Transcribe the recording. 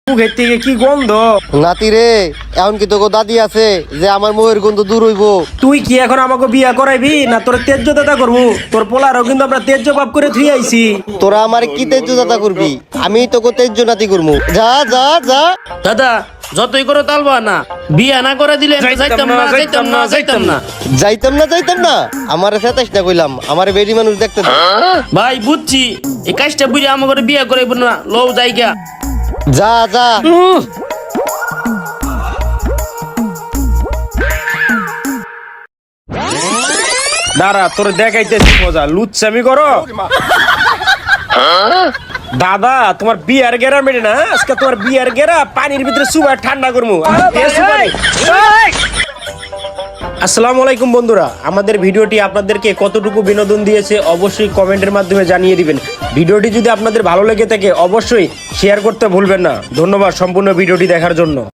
মুখের থেকে কি গন্ধ। নাতি রে, এখন কি তোকে দাদি আছে যে আমার মুখের গন্ধ দূর হইব? তুই কি এখন আমাকে বিয়া করাইবি না তোর তেজ্য দাদা করবো? তোর পোলারও কিন্তু আমরা তেজ্য বাপ করে থুই আইছি। তোরা আমার কি তেজ্য দাদা করবি? আমি তোকে তেজ্য নাতি করবো। যা যা যা। দাদা যতই করে তালবা না, বিয়া না করে দিলে যাইতাম না। যাইতাম না আমার ফেতাস না কইলাম, আমার বেডি মানুষ দেখতে দে। ভাই বুঝছি, এই কাজটা বুঝে আমাকে বিয়া করাইব না, লও জায়গা। যা যা। দাঁড়া, তোর দেখাইতেছি মজা। লুচ্চামি করো দাদা, তোমার বিয়ার গেরা মেটে না। আজকে তোমার বিয়ার গেরা পানির ভিতরে সুবা ঠান্ডা করবো। আসসালামু আলাইকুম বন্ধুরা, আমাদের ভিডিওটি আপনাদেরকে কতটুকু বিনোদন দিয়েছে অবশ্যই কমেন্টের মাধ্যমে জানিয়ে দিবেন। ভিডিওটি যদি আপনাদের ভালো লেগে থাকে অবশ্যই শেয়ার করতে ভুলবেন না। ধন্যবাদ সম্পূর্ণ ভিডিওটি দেখার জন্য।